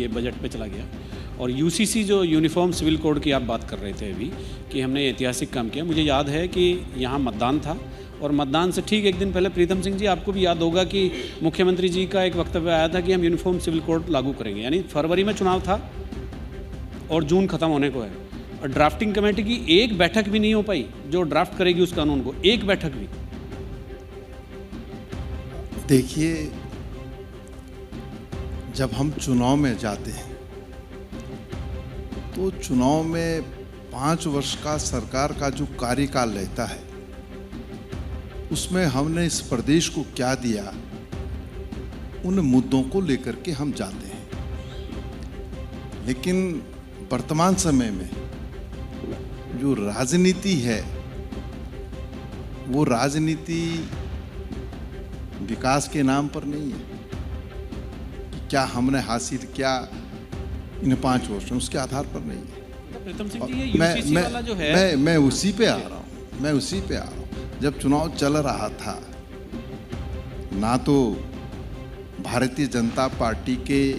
ये बजट पे चला गया। और यूसीसी जो यूनिफॉर्म सिविल कोड की आप बात कर रहे थे अभी कि हमने ऐतिहासिक काम किया, मुझे याद है कि यहाँ मतदान था और मतदान से ठीक एक दिन पहले प्रीतम सिंह जी, आपको भी याद होगा कि मुख्यमंत्री जी का एक वक्तव्य आया था कि हम यूनिफॉर्म सिविल कोड लागू करेंगे। यानी फरवरी में चुनाव था और जून ख़त्म होने को है, और ड्राफ्टिंग कमेटी की एक बैठक भी नहीं हो पाई जो ड्राफ्ट करेगी उस कानून को, एक बैठक भी। देखिए, जब हम चुनाव में जाते हैं तो चुनाव में 5 वर्ष का सरकार का जो कार्यकाल रहता है उसमें हमने इस प्रदेश को क्या दिया, उन मुद्दों को लेकर के हम जाते हैं। लेकिन वर्तमान समय में जो राजनीति है वो राजनीति विकास के नाम पर नहीं है कि क्या हमने हासिल किया इन 5 वर्षों, उसके आधार पर नहीं है। प्रीतम सिंह जी, ये यूसीसी वाला जो है, मैं उसी पे आ रहा हूँ। जब चुनाव चल रहा था ना तो भारतीय जनता पार्टी के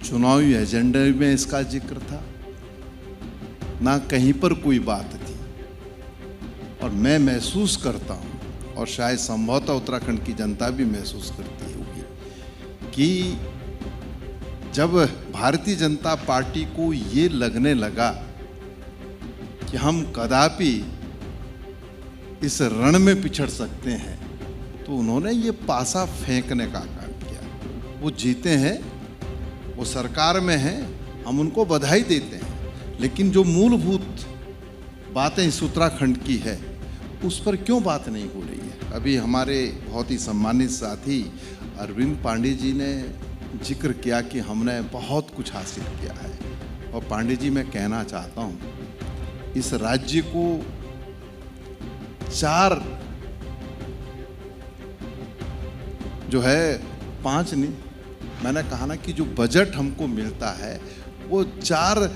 चुनावी एजेंडे में इसका जिक्र था, ना कहीं पर कोई बात थी। और मैं महसूस करता हूँ, और शायद संभवतः उत्तराखंड की जनता भी महसूस करती होगी, कि जब भारतीय जनता पार्टी को ये लगने लगा कि हम कदापि इस रण में पिछड़ सकते हैं, तो उन्होंने ये पासा फेंकने का काम किया। वो जीते हैं, वो सरकार में हैं, हम उनको बधाई देते हैं, लेकिन जो मूलभूत बातें इस उत्तराखंड की है उस पर क्यों बात नहीं हो रही है। अभी हमारे बहुत ही सम्मानित साथी अरविंद पांडे जी ने जिक्र किया कि हमने बहुत कुछ हासिल किया है, और पांडे जी मैं कहना चाहता हूँ, इस राज्य को 4 जो है 5 नहीं, मैंने कहा ना कि जो बजट हमको मिलता है वो 4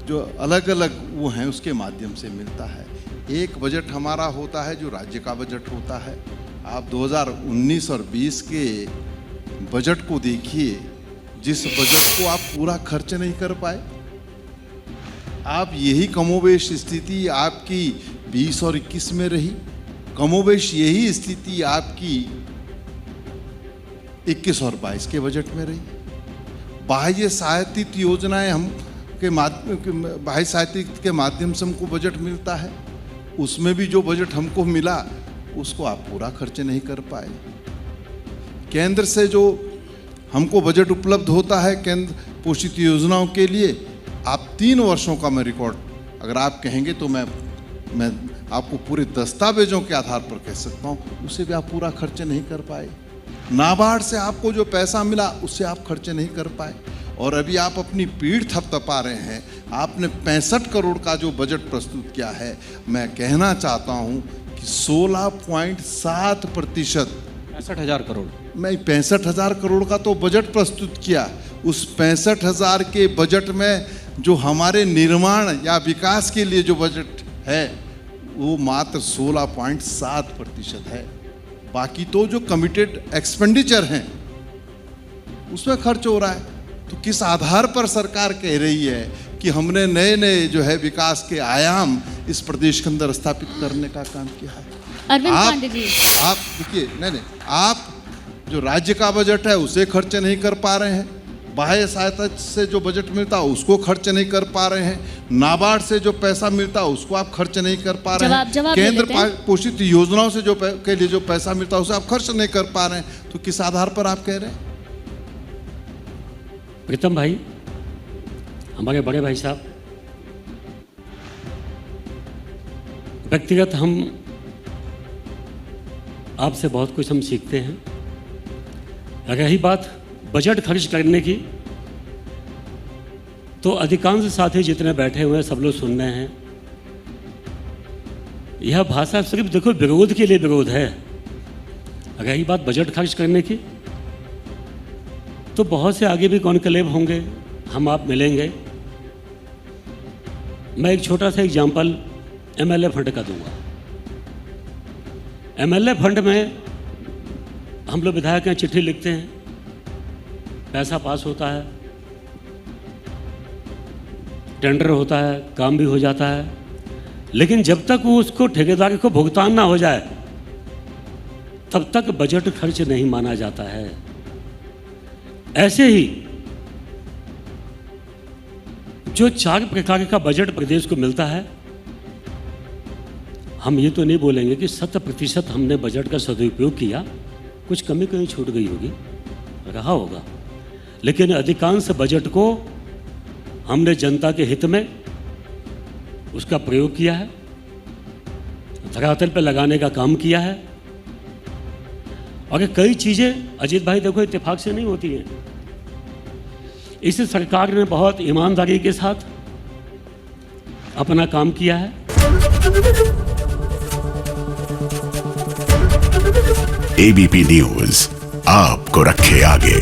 जो अलग अलग वो हैं उसके माध्यम से मिलता है। एक बजट हमारा होता है जो राज्य का बजट होता है। आप 2019 और 20 के बजट को देखिए, जिस बजट को आप पूरा खर्च नहीं कर पाए, आप यही कमोबेश स्थिति आपकी 20 और 21 में रही, कमोबेश यही स्थिति आपकी 21 और 22 के बजट में रही। बाह्य सहायतित योजनाएं हम के माध्यम बाह्य सहायतित के माध्यम से हमको बजट मिलता है, उसमें भी जो बजट हमको मिला उसको आप पूरा खर्च नहीं कर पाए। केंद्र से जो हमको बजट उपलब्ध होता है केंद्र पोषित योजनाओं के लिए, आप 3 वर्षों का मैं रिकॉर्ड अगर आप कहेंगे तो मैं आपको पूरे दस्तावेजों के आधार पर कह सकता हूँ, उसे भी आप पूरा खर्च नहीं कर पाए। नाबार्ड से आपको जो पैसा मिला उससे आप खर्च नहीं कर पाए, और अभी आप अपनी पीठ थपथपा रहे हैं। आपने 65 करोड़ का जो बजट प्रस्तुत किया है, मैं कहना चाहता हूँ कि 16.7%, 65,000 करोड़, मैं 65,000 करोड़ का तो बजट प्रस्तुत किया। उस 65,000 के बजट में जो हमारे निर्माण या विकास के लिए जो बजट है वो मात्र 16.7% है। बाकी तो जो कमिटेड एक्सपेंडिचर हैं उसमें खर्च हो रहा है। तो किस आधार पर सरकार कह रही है कि हमने नए नए जो है विकास के आयाम इस प्रदेश के अंदर स्थापित करने का काम किया है। अरविंद पांडे जी, आप देखिए, नहीं, आप जो राज्य का बजट है उसे खर्च नहीं कर पा रहे हैं, बाह्य सहायता से जो बजट मिलता है उसको खर्च नहीं कर पा रहे हैं, नाबार्ड से जो पैसा मिलता है उसको आप खर्च नहीं कर पा रहे हैं, केंद्र पोषित योजनाओं से जो के लिए जो पैसा मिलता है उसे आप खर्च नहीं कर पा रहे हैं। तो किस आधार पर आप कह रहे हैं? प्रीतम भाई, हमारे बड़े भाई साहब, व्यक्तिगत हम आपसे बहुत कुछ हम सीखते हैं। रही बात बजट खर्च करने की, तो अधिकांश साथी जितने बैठे हुए हैं सब लोग सुन रहे हैं। यह भाषा सिर्फ देखो विरोध के लिए विरोध है। रही बात बजट खर्च करने की, तो बहुत से आगे भी कॉन्क्लेव होंगे, हम आप मिलेंगे। मैं एक छोटा सा एग्जाम्पल एमएलए फंड का दूंगा। एमएलए फंड में हम लोग विधायक चिट्ठी लिखते हैं, पैसा पास होता है, टेंडर होता है, काम भी हो जाता है, लेकिन जब तक वो उसको ठेकेदार को भुगतान ना हो जाए तब तक बजट खर्च नहीं माना जाता है। ऐसे ही जो 4 प्रकार का बजट प्रदेश को मिलता है, हम ये तो नहीं बोलेंगे कि 100% हमने बजट का सदुपयोग किया, कुछ कमी कहीं छूट गई होगी, रहा होगा, लेकिन अधिकांश बजट को हमने जनता के हित में उसका प्रयोग किया है, धरातल पर लगाने का काम किया है। और ये कई चीज़ें अजीत भाई देखो इत्तेफाक से नहीं होती हैं। इस सरकार ने बहुत ईमानदारी के साथ अपना काम किया है। एबीपी न्यूज़ आपको रखे आगे।